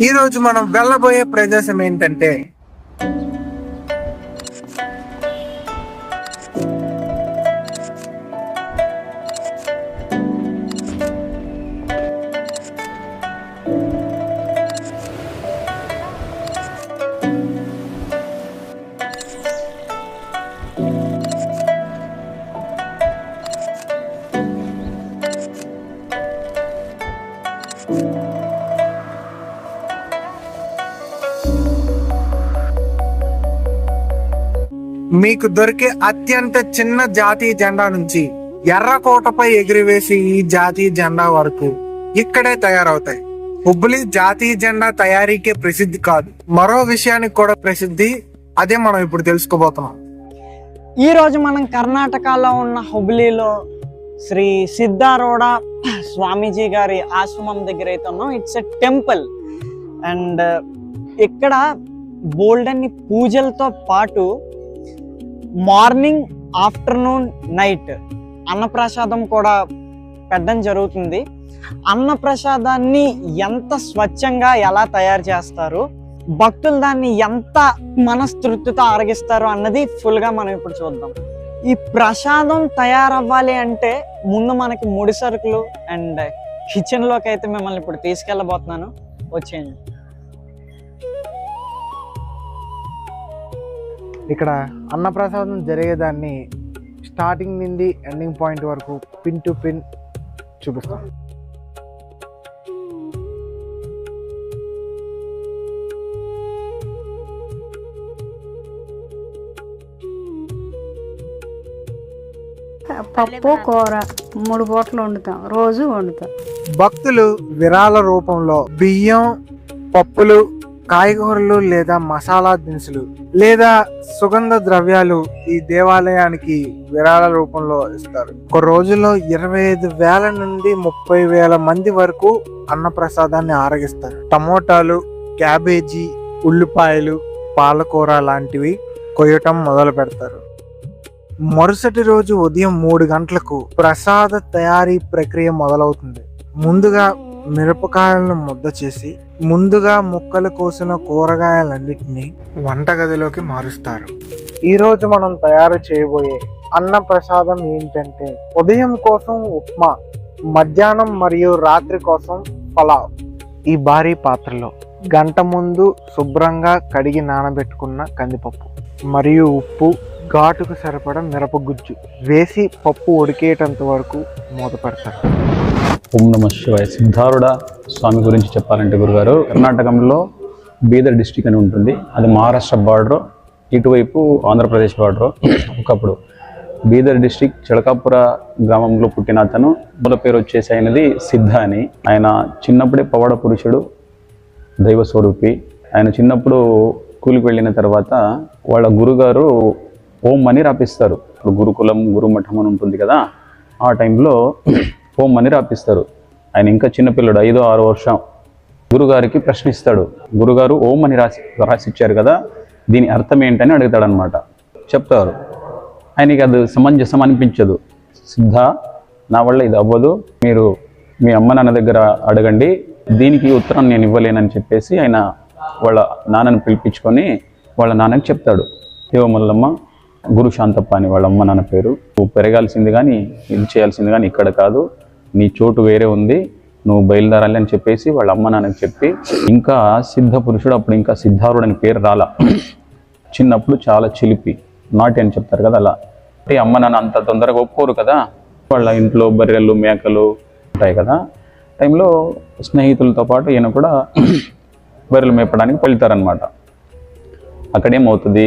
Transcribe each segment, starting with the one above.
ఈ రోజు మనం వెళ్ళబోయే ప్రదేశం ఏంటంటే మీకు దొరికే అత్యంత చిన్న జాతీయ జెండా నుంచి ఎర్రకోటపై ఎగిరివేసి ఈ జాతీయ జెండా వరకు ఇక్కడే తయారవుతాయి. హుబ్లీ జాతీయ జెండా తయారీకే ప్రసిద్ధి కాదు, మరో విషయానికి కూడా ప్రసిద్ధి. అదే మనం ఇప్పుడు తెలుసుకోబోతున్నాం. ఈ రోజు మనం కర్ణాటకలో ఉన్న హుబ్లీలో శ్రీ సిద్ధారూఢ స్వామీజీ గారి ఆశ్రమం దగ్గర అయితే ఉన్నాం. ఇట్స్ ఎ టెంపుల్ అండ్ ఇక్కడ బోల్డన్ని పూజలతో పాటు మార్నింగ్, ఆఫ్టర్నూన్, నైట్ అన్నప్రసాదం కూడా పెట్టడం జరుగుతుంది. అన్నప్రసాదాన్ని ఎంత స్వచ్ఛంగా ఎలా తయారు చేస్తారు, భక్తులు దాన్ని ఎంత మనస్తృప్తితో ఆరగిస్తారు అన్నది ఫుల్గా మనం ఇప్పుడు చూద్దాం. ఈ ప్రసాదం తయారవ్వాలి అంటే ముందు మనకి ముడి సరుకులు అండ్ కిచెన్లోకి అయితే మిమ్మల్ని ఇప్పుడు తీసుకెళ్ళబోతున్నాను. వచ్చేయండి. ఇక్కడ అన్నప్రసాదం జరిగేదాన్ని స్టార్టింగ్ నుండి ఎండింగ్ పాయింట్ వరకు పిన్ టు పిన్ చూపిస్తాం. పప్పు కూర 3 పూటలు వండుతాం, రోజు వండుతాం. భక్తులు విరాళ రూపంలో బియ్యం, పప్పులు, కాయగూరలు లేదా మసాలా దినుసులు లేదా సుగంధ ద్రవ్యాలు ఈ దేవాలయానికి విరాళ రూపంలో ఇస్తారు. ఒక రోజులో 25,000 నుండి 30,000 మంది వరకు అన్నప్రసాదాన్ని ఆరగిస్తారు. టమోటాలు, క్యాబేజీ, ఉల్లిపాయలు, పాలకూర లాంటివి కొయ్యటం మొదలు పెడతారు. మరుసటి రోజు ఉదయం 3 గంటలకు ప్రసాద తయారీ ప్రక్రియ మొదలవుతుంది. ముందుగా మిరపకాయలను ముద్ద చేసి ముందుగా ముక్కలు కోసిన కూరగాయలన్నిటినీ వంటగదిలోకి మారుస్తారు. ఈరోజు మనం తయారు చేయబోయే అన్న ప్రసాదం ఏంటంటే ఉదయం కోసం ఉప్మా, మధ్యాహ్నం మరియు రాత్రి కోసం పలావ్. ఈ భారీ పాత్రలో గంట ముందు శుభ్రంగా కడిగి నానబెట్టుకున్న కందిపప్పు మరియు ఉప్పు, ఘాటుకు సరిపడ మిరపగుజ్జు వేసి పప్పు ఉడికేటంత వరకు మూత పెడతారు. ఓం నమ శివాయ. సిద్ధారూఢ స్వామి గురించి చెప్పాలంటే గురుగారు, కర్ణాటకంలో బీదర్ డిస్టిక్ అని ఉంటుంది. అది మహారాష్ట్ర బార్డర్, ఇటువైపు ఆంధ్రప్రదేశ్ బార్డర్. ఒకప్పుడు బీదర్ డిస్టిక్ చిలకాపుర గ్రామంలో పుట్టిన అతను మూల పేరు వచ్చేసి అయినది సిద్ధ అని. ఆయన చిన్నప్పుడే పవాడ పురుషుడు, దైవ స్వరూపి. ఆయన చిన్నప్పుడు స్కూల్కి వెళ్ళిన తర్వాత వాళ్ళ గురుగారు ఓం అని రాపిస్తారు. ఇప్పుడు గురుకులం, గురుమఠం అని ఉంటుంది కదా, ఆ టైంలో ఓం అని రాపిస్తారు. ఆయన ఇంకా చిన్నపిల్లడు, 5-6 వర్షం. గురుగారికి ప్రశ్నిస్తాడు. గురుగారు ఓం అని రాసిచ్చారు కదా, దీని అర్థం ఏంటని అడుగుతాడనమాట. చెప్తారు. ఆయనకి అది సమంజసం అనిపించదు. సిద్ధ, నా వల్ల ఇది అవ్వదు, మీరు మీ అమ్మ నాన్న దగ్గర అడగండి, దీనికి ఉత్తరం నేను ఇవ్వలేనని చెప్పేసి ఆయన వాళ్ళ నాన్నని పిలిపించుకొని వాళ్ళ నాన్నకి చెప్తాడు. దేవమల్లమ్మ, గురు శాంతప్ప అని వాళ్ళ అమ్మ నాన్న పేరు, నువ్వు పెరగాల్సింది కానీ ఇది చేయాల్సింది కానీ ఇక్కడ కాదు, నీ చోటు వేరే ఉంది, నువ్వు బయలుదేరాలి అని చెప్పేసి వాళ్ళ అమ్మ నాన్నకి చెప్పి, ఇంకా సిద్ధ పురుషుడు అప్పుడు ఇంకా సిద్ధారుడు అని పేరు రాలా. చిన్నప్పుడు చాలా చిలిపి, నాటి అని చెప్తారు కదా, అలా. అంటే అమ్మ నాన్న అంత తొందరగా ఒప్పుకోరు కదా. వాళ్ళ ఇంట్లో బర్రెలు, మేకలు ఉంటాయి కదా. టైంలో స్నేహితులతో పాటు ఈయన కూడా బర్రెలు మేపడానికి వెళ్తారనమాట. అక్కడేమవుతుంది,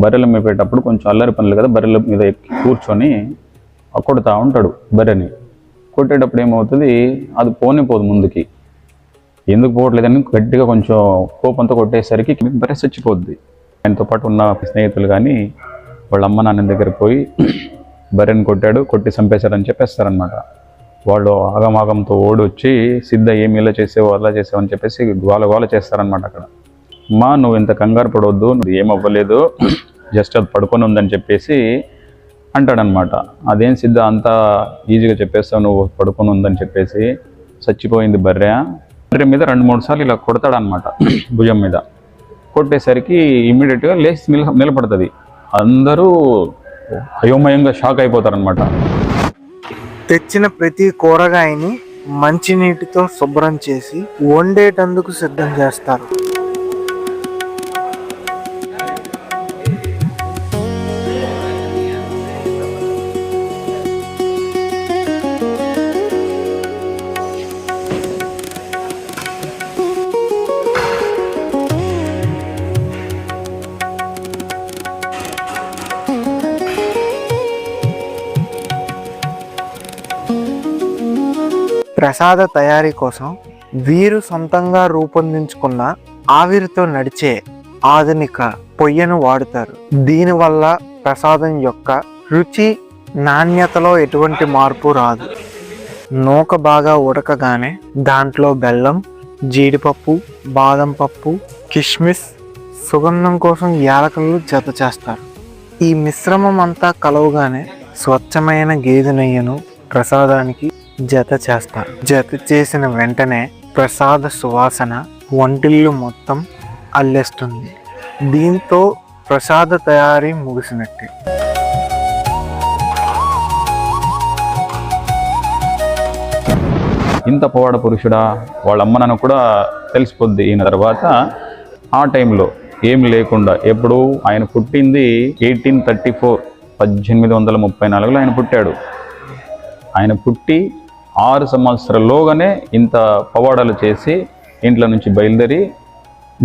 బర్రెలు మేపేటప్పుడు కొంచెం అల్లరి పనులు కదా, బర్రెల మీద ఎక్కి కూర్చొని కొడుతూ ఉంటాడు బర్రెని. కొట్టేటప్పుడు ఏమవుతుంది, అది పోనిపోదు ముందుకి. ఎందుకు పోవట్లేదని గట్టిగా కొంచెం కోపంతో కొట్టేసరికి బర్రె చచ్చిపోద్ది. ఆయనతో పాటు ఉన్న స్నేహితులు కానీ వాళ్ళ అమ్మ నాన్న దగ్గర పోయి బర్రెని కొట్టి చంపేశారని చెప్పేస్తారనమాట. వాళ్ళు ఆగమాగంతో ఓడి వచ్చి, సిద్ధ ఏమి ఇలా చేసావు అలా చేసావు అని చెప్పేసి గోల చేస్తారనమాట. అక్కడ అమ్మా, నువ్వు ఇంత కంగారు పడవద్దు, నువ్వు ఏమవ్వలేదు, జస్ట్ అది పడుకొని ఉందని చెప్పేసి అంటాడనమాట. అదేం సిద్ధ అంతా ఈజీగా చెప్పేస్తావు, నువ్వు పడుకొని ఉందని చెప్పేసి, చచ్చిపోయింది బర్రె, శరీరం మీద 2-3 సార్లు ఇలా కొడతాడనమాట భుజం మీద. కొట్టేసరికి ఇమ్మీడియట్గా లేచి నిలబడుతుంది. అందరూ అయోమయంగా షాక్ అయిపోతారనమాట. తెచ్చిన ప్రతి కూరగాయని మంచినీటితో శుభ్రం చేసి వండేటందుకు సిద్ధం చేస్తారు. ప్రసాద తయారీ కోసం వీరు సొంతంగా రూపొందించుకున్న ఆవిరితో నడిచే ఆధునిక పొయ్యను వాడుతారు. దీనివల్ల ప్రసాదం యొక్క రుచి, నాణ్యతలో ఎటువంటి మార్పు రాదు. నూక బాగా ఉడకగానే దాంట్లో బెల్లం, జీడిపప్పు, బాదం పప్పు, కిస్మిస్, సుగంధం కోసం యాలకులు జత చేస్తారు. ఈ మిశ్రమం అంతా కలవగానే స్వచ్ఛమైన గేదె నెయ్యను ప్రసాదానికి జత చేస్తారు. జత చేసిన వెంటనే ప్రసాద సువాసన వంటిల్లు మొత్తం అల్లేస్తుంది. దీంతో ప్రసాద తయారీ ముగిసినట్టే. ఇంత పవాడ పురుషుడా, వాళ్ళ అమ్మనను కూడా తెలిసిపోద్ది. ఈయన తర్వాత ఆ టైంలో ఏం లేకుండా, ఎప్పుడు ఆయన పుట్టింది 1834, 1834లో ఆయన పుట్టాడు. ఆయన పుట్టి 6 సంవత్సరాల్లోగానే ఇంత పవాడాలు చేసి ఇంట్లో నుంచి బయలుదేరి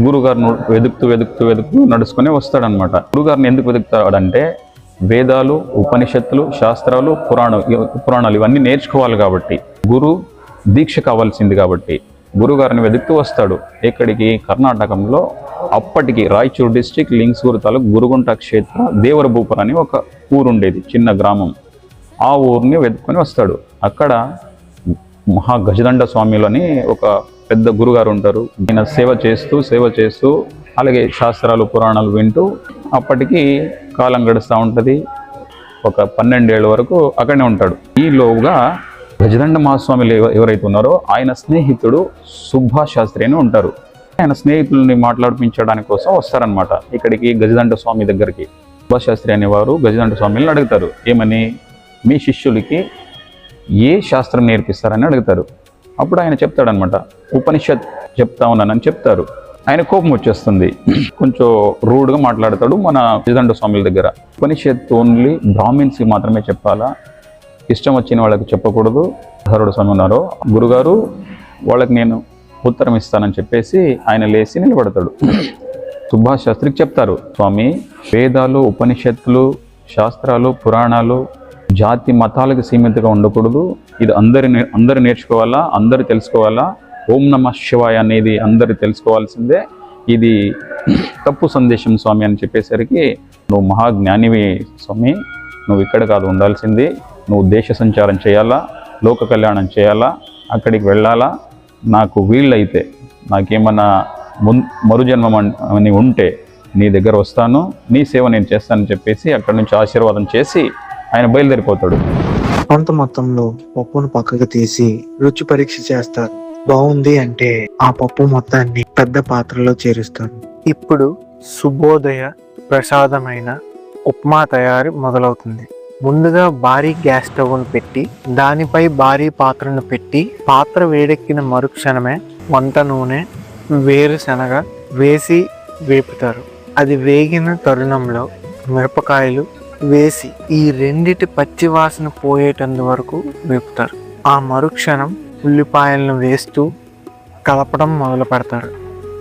గురుగారిని వెతుకుతూ నడుచుకొని వస్తాడనమాట. గురుగారిని ఎందుకు వెతుకుతాడంటే వేదాలు, ఉపనిషత్తులు, శాస్త్రాలు, పురాణాలు ఇవన్నీ నేర్చుకోవాలి కాబట్టి, గురు దీక్ష కావాల్సింది కాబట్టి గురుగారిని వెతుకుతూ వస్తాడు. ఎక్కడికి? కర్ణాటకంలో అప్పటికి రాయచూరు డిస్ట్రిక్ట్ లింగ్సూరు తాలూకు గురుగుంట క్షేత్ర దేవరభూపర్ అని ఒక ఊరు ఉండేది, చిన్న గ్రామం. ఆ ఊరిని వెతుక్కొని వస్తాడు. అక్కడ మహా గజదండ స్వామిలు అని ఒక పెద్ద గురుగారు ఉంటారు. ఆయన సేవ చేస్తూ అలాగే శాస్త్రాలు, పురాణాలు వింటూ అప్పటికి కాలం గడుస్తూ ఉంటుంది. ఒక 12 ఏళ్ళ వరకు అక్కడనే ఉంటాడు. ఈలోగా గజదండ మహాస్వామిలు ఎవరైతే ఉన్నారో ఆయన స్నేహితుడు సుభాష్ శాస్త్రి అని ఉంటారు. ఆయన స్నేహితుల్ని మాట్లాడిపించడానికి కోసం వస్తారనమాట ఇక్కడికి, గజదండ స్వామి దగ్గరికి. సుభాష్ శాస్త్రి అనేవారు గజదండ స్వామిని అడుగుతారు, ఏమని, మీ శిష్యులకి ఏ శాస్త్రం నేర్పిస్తారని అడుగుతారు. అప్పుడు ఆయన చెప్తాడనమాట, ఉపనిషత్ చెప్తా ఉన్నానని చెప్తారు. ఆయన కోపం వచ్చేస్తుంది, కొంచెం రూడ్గా మాట్లాడతాడు మన గజదండ స్వామిల దగ్గర. ఉపనిషత్ ఓన్లీ బ్రాహ్మిన్స్కి మాత్రమే చెప్పాలా, ఇష్టం వచ్చిన వాళ్ళకి చెప్పకూడదు. ధరుడు స్వామి ఉన్నారు, గురుగారు వాళ్ళకి నేను ఉత్తరం ఇస్తానని చెప్పేసి ఆయన లేచి నిలబడతాడు. సుభాష్ శాస్త్రికి చెప్తారు, స్వామి వేదాలు, ఉపనిషత్తులు, శాస్త్రాలు, పురాణాలు జాతి మతాలకు సీమితంగా ఉండకూడదు. ఇది అందరు నేర్చుకోవాలా, అందరు తెలుసుకోవాలా. ఓం నమ శివాయ అనేది అందరు తెలుసుకోవాల్సిందే. ఇది తప్పు సందేశం స్వామి అని చెప్పేసరికి, నువ్వు మహాజ్ఞానివి స్వామి, నువ్వు ఇక్కడ కాదు ఉండాల్సింది, నువ్వు దేశ సంచారం చేయాలా, లోక కళ్యాణం చేయాలా, అక్కడికి వెళ్ళాలా. నాకు వీళ్ళైతే, నాకేమన్నా మరుజన్మం అని ఉంటే నీ దగ్గర వస్తాను, నీ సేవ నేను చేస్తానని చెప్పేసి అక్కడి నుంచి ఆశీర్వాదం చేసి ఆయన బయలుదేరిపోతాడు. కొంత మొత్తంలో పప్పును పక్కకు తీసి రుచి పరీక్ష చేస్తారు. బాగుంది అంటే ఆ పప్పు మొత్తాన్ని పెద్ద పాత్రలో చేరుస్తారు. ఇప్పుడు శుభోదయ ప్రసాదమైన ఉప్మా తయారీ మొదలవుతుంది. ముందుగా భారీ గ్యాస్ స్టవ్ను పెట్టి దానిపై భారీ పాత్రను పెట్టి పాత్ర వేడెక్కిన మరుక్షణమే వంట నూనె, వేరుశనగ వేసి వేపుతారు. అది వేగిన తరుణంలో మిరపకాయలు వేసి ఈ రెండిటి పచ్చి వాసన పోయేటందు వరకు వేపుతారు. ఆ మరుక్షణం ఉల్లిపాయలను వేస్తూ కలపడం మొదలు పెడతారు.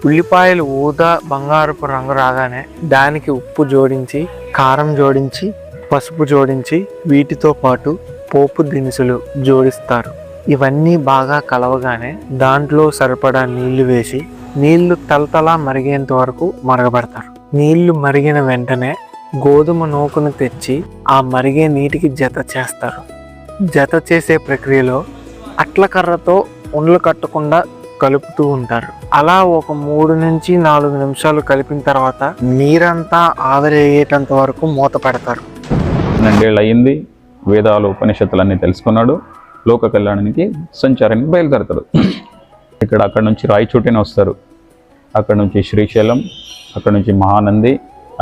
ఉల్లిపాయలు ఊదా బంగారపు రంగు రాగానే దానికి ఉప్పు జోడించి, కారం జోడించి, పసుపు జోడించి వీటితో పాటు పోపు దినుసులు జోడిస్తారు. ఇవన్నీ బాగా కలవగానే దాంట్లో సరిపడా నీళ్లు వేసి నీళ్లు తలతలా మరిగేంత వరకు మరగబెడతారు. నీళ్లు మరిగిన వెంటనే గోధుమ నూకను తెచ్చి ఆ మరిగే నీటికి జత చేస్తారు. జత చేసే ప్రక్రియలో అట్ల కర్రతో ఉండలు కట్టకుండా కలుపుతూ ఉంటారు. అలా ఒక 3 నుంచి 4 నిమిషాలు కలిపిన తర్వాత నీరంతా ఆవిరయ్యేటంత వరకు మూత పెడతారు. 12 ఏళ్ళు అయింది, వేదాలు ఉపనిషత్తులన్నీ తెలుసుకున్నాడు, లోక కళ్యాణానికి సంచారానికి బయలుదేరతాడు. అక్కడ నుంచి రాయచోటిని వస్తారు, అక్కడ నుంచి శ్రీశైలం, అక్కడ నుంచి మహానంది,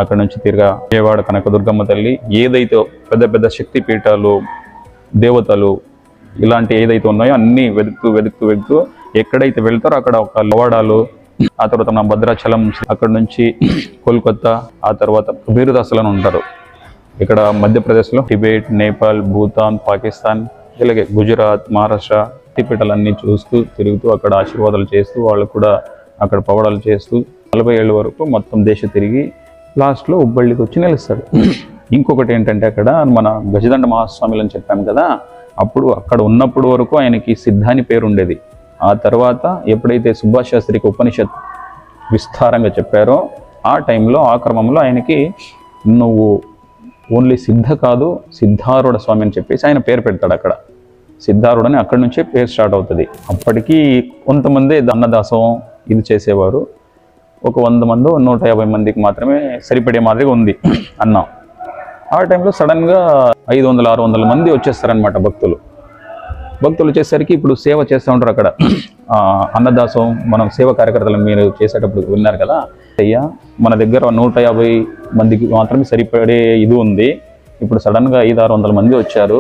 అక్కడ నుంచి తిరిగా విజయవాడ కనకదుర్గమ్మ తల్లి, ఏదైతే పెద్ద పెద్ద శక్తి పీఠాలు, దేవతలు ఇలాంటి ఏదైతే ఉన్నాయో అన్నీ వెతుకుతూ ఎక్కడైతే వెళ్తారో అక్కడ ఒక లవాడాలు, ఆ తర్వాత మన భద్రాచలం, అక్కడ నుంచి కోల్కత్తా, ఆ తర్వాత కబీర్దాసులను ఉంటారు. ఇక్కడ మధ్యప్రదేశ్లో టిబెట్, నేపాల్, భూతాన్, పాకిస్తాన్, ఇలాగే గుజరాత్, మహారాష్ట్ర పీఠాలన్నీ చూస్తూ తిరుగుతూ అక్కడ ఆశీర్వాదాలు చేస్తూ వాళ్ళు కూడా అక్కడ పవడాలు చేస్తూ 40 ఏళ్ళ వరకు మొత్తం దేశం తిరిగి లాస్ట్లో హుబ్బళ్ళికి వచ్చి నిలుస్తాడు. ఇంకొకటి ఏంటంటే అక్కడ మన గజదండ మహాస్వాములు అని చెప్పాము కదా, అప్పుడు అక్కడ ఉన్నప్పుడు వరకు ఆయనకి సిద్ధ అని పేరు ఉండేది. ఆ తర్వాత ఎప్పుడైతే సుభాష్ శాస్త్రికి ఉపనిషత్ విస్తారంగా చెప్పారో ఆ టైంలో ఆ క్రమంలో ఆయనకి నువ్వు ఓన్లీ సిద్ధ కాదు సిద్ధారూఢ స్వామి అని చెప్పేసి ఆయన పేరు పెడతాడు. అక్కడ సిద్ధారూఢ అని అక్కడి నుంచే పేరు స్టార్ట్ అవుతుంది. అప్పటికి కొంతమంది అన్నదాసోహం ఇది చేసేవారు, ఒక 100 మంది 150 మందికి మాత్రమే సరిపడే మాదిరిగా ఉంది అన్నం. ఆ టైంలో సడన్గా 500-600 మంది వచ్చేస్తారనమాట భక్తులు వచ్చేసరికి ఇప్పుడు సేవ చేస్తూ ఉంటారు అక్కడ అన్నదాసం. మనం సేవ కార్యకర్తలు మీరు చేసేటప్పుడు విన్నారు కదా, అయ్యా మన దగ్గర 150 మందికి మాత్రమే సరిపడే ఇది ఉంది, ఇప్పుడు సడన్గా 500-600 మంది వచ్చారు,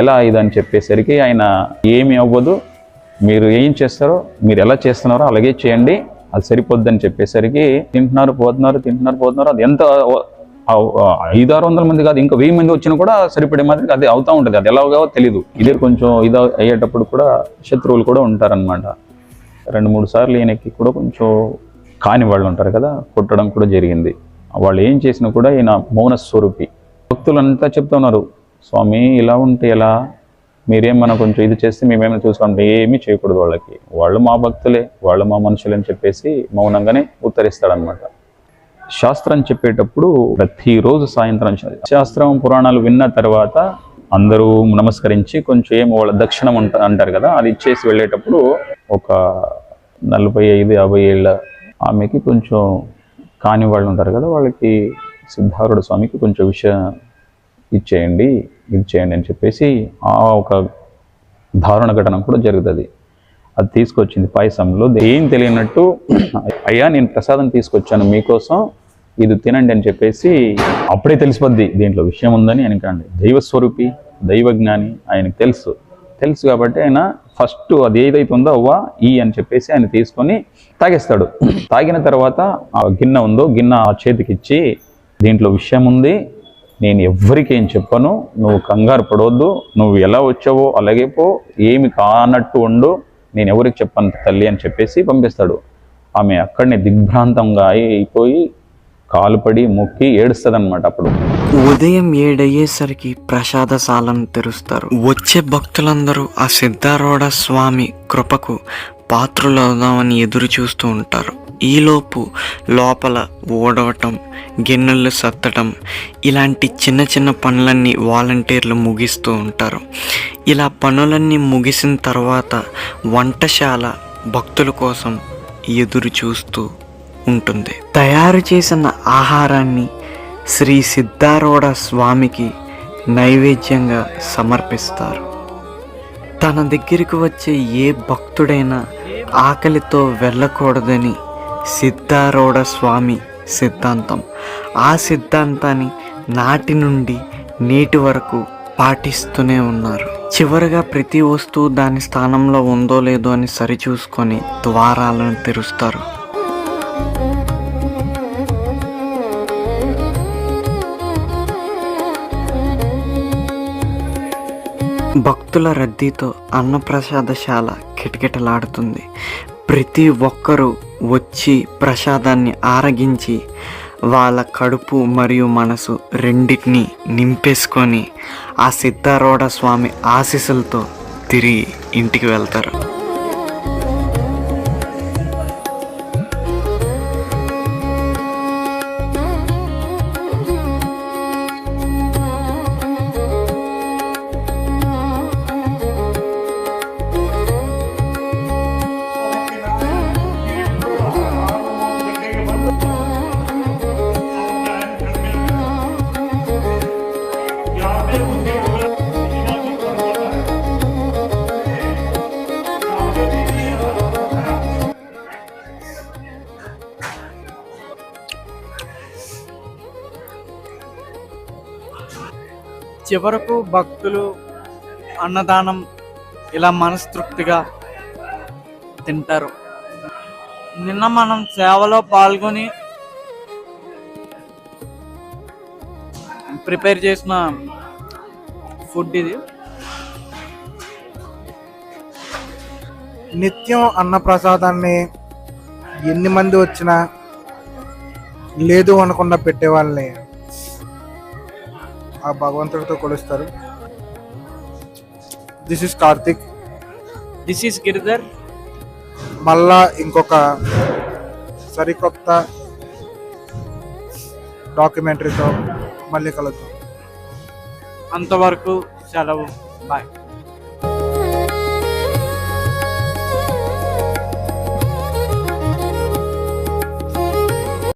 ఎలా ఇది అని చెప్పేసరికి ఆయన ఏమి అవ్వదు, మీరు ఏం చేస్తారో మీరు ఎలా చేస్తున్నారో అలాగే చేయండి, అది సరిపోద్దని చెప్పేసరికి తింటున్నారు పోతున్నారు. అది ఎంత 500-600 మంది కాదు, ఇంకా 1000 మంది వచ్చినా కూడా సరిపడే మాదిరి అది అవుతూ ఉంటుంది. అది ఎలాగో తెలీదు. ఇదే కొంచెం ఇది అయ్యేటప్పుడు కూడా శత్రువులు కూడా ఉంటారనమాట. 2-3 సార్లు ఈయనకి కూడా కొంచెం కాని వాళ్ళు ఉంటారు కదా, కొట్టడం కూడా జరిగింది. వాళ్ళు ఏం చేసినా కూడా ఈయన మౌన స్వరూపి. భక్తులంతా చెప్తున్నారు, స్వామి ఇలా ఉంటే ఎలా, మీరేమన్నా కొంచెం ఇది చేస్తే మేమేమైనా చూసుకోండి, ఏమీ చేయకూడదు వాళ్ళకి, వాళ్ళు మా భక్తులే, వాళ్ళు మా మనుషులే అని చెప్పేసి మౌనంగానే ఉత్తరిస్తాడనమాట. శాస్త్రం చెప్పేటప్పుడు ప్రతిరోజు సాయంత్రం శాస్త్రం పురాణాలు విన్న తర్వాత అందరూ నమస్కరించి కొంచెం ఏమో వాళ్ళ దక్షిణం అంటారు కదా, అది ఇచ్చేసి వెళ్ళేటప్పుడు ఒక 45-50 ఏళ్ళ ఆమెకి కొంచెం కాని వాళ్ళు ఉంటారు కదా, వాళ్ళకి సిద్ధారూఢ స్వామికి కొంచెం విషయం ఇది చేయండి అని చెప్పేసి ఆ ఒక దారుణ ఘటన కూడా జరుగుతుంది. అది తీసుకొచ్చింది పాయసంలో, ఏం తెలియనట్టు, అయ్యా నేను ప్రసాదం తీసుకొచ్చాను మీకోసం, ఇది తినండి అని చెప్పేసి అప్పుడే తెలిసిపోద్ది దీంట్లో విషయం ఉందని. ఆయనకండి దైవస్వరూపి, దైవజ్ఞాని, ఆయనకు తెలుసు కాబట్టి ఆయన ఫస్ట్ అది ఏదైతే ఉందో అవ్వా అని చెప్పేసి ఆయన తీసుకొని తాగేస్తాడు. తాగిన తర్వాత ఆ గిన్నె ఉందో గిన్నె ఆ చేతికి ఇచ్చి, దీంట్లో విషయం ఉంది, నేను ఎవ్వరికి ఏం చెప్పను, నువ్వు కంగారు పడవద్దు, నువ్వు ఎలా వచ్చావో అలాగే పో, ఏమి కానట్టు ఉండు, నేను ఎవరికి చెప్పను తల్లి అని చెప్పేసి పంపిస్తాడు. ఆమె అక్కడనే దిగ్భ్రాంతంగా అయిపోయి కాలుపడి మొక్కి ఏడుస్తుంది అనమాట. అప్పుడు ఉదయం 7 అయ్యేసరికి ప్రసాదశాలను తెరుస్తారు. వచ్చే భక్తులందరూ ఆ సిద్ధారూఢ స్వామి కృపకు పాత్రులవుదామని ఎదురు చూస్తూ ఉంటారు. ఈలోపు లోపల ఓడవటం, గిన్నెలు సత్తటం ఇలాంటి చిన్న చిన్న పనులన్నీ వాలంటీర్లు ముగిస్తూ ఉంటారు. ఇలా పనులన్నీ ముగిసిన తర్వాత వంటశాల భక్తుల కోసం ఎదురు చూస్తూ ఉంటుంది. తయారు చేసిన ఆహారాన్ని శ్రీ సిద్ధారూఢ స్వామికి నైవేద్యంగా సమర్పిస్తారు. తన దగ్గరికి వచ్చే ఏ భక్తుడైనా ఆకలితో వెళ్ళకూడదని సిద్ధారూఢ స్వామి సిద్ధాంతం. ఆ సిద్ధాంతాన్ని నాటి నుండి నేటి వరకు పాటిస్తూనే ఉన్నారు. చివరగా ప్రతి వస్తువు దాని స్థానంలో ఉందో లేదో అని సరిచూసుకొని ద్వారాలను తెరుస్తారు. భక్తుల రద్దీతో అన్నప్రసాదశాల కిటకిటలాడుతుంది. ప్రతి ఒక్కరూ వచ్చి ప్రసాదాన్ని ఆరగించి వాళ్ళ కడుపు మరియు మనసు రెండింటినీ నింపేసుకొని ఆ సిద్ధారూఢ స్వామి ఆశీస్సులతో తిరిగి ఇంటికి వెళ్తారు. చివరకు భక్తులు అన్నదానం ఇలా మనస్తృప్తిగా తింటారు. నిన్న మనం సేవలో పాల్గొని ప్రిపేర్ చేసిన ఫుడ్ ఇది. నిత్యం అన్నప్రసాదాన్ని ఎన్ని మంది వచ్చినా లేదు అనకుండా పెట్టే వాళ్ళని ఆ భగవంతుడితో కొలుస్తారు. This is Karthik. This is Giridhar. మళ్ళా ఇంకొక సరికొత్త డాక్యుమెంటరీతో మళ్ళీ కలుద్దాం. అంతవరకు సెలవు. బాయ్.